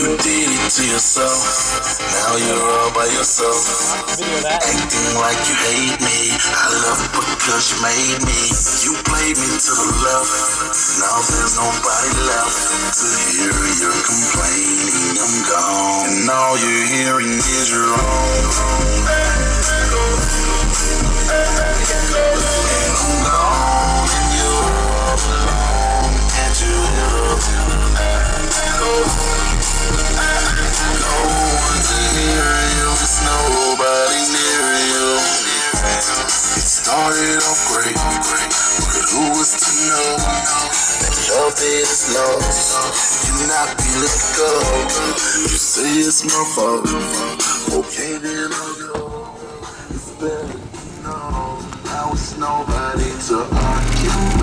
You did it to yourself. Now you're all by yourself. Acting like you hate me. I love it because you made me. You played me to the left. Now there's nobody left to hear your complaining. I'm gone, and all you're hearing is your own. And I'm gone, and you're all alone. Can't you hear? No one to hear you, it's nobody near you. It started off great, but who was to know that love is lost? You not be let go. You say it's my fault. Okay, then I'll go. It's better to know. Now it's nobody to argue.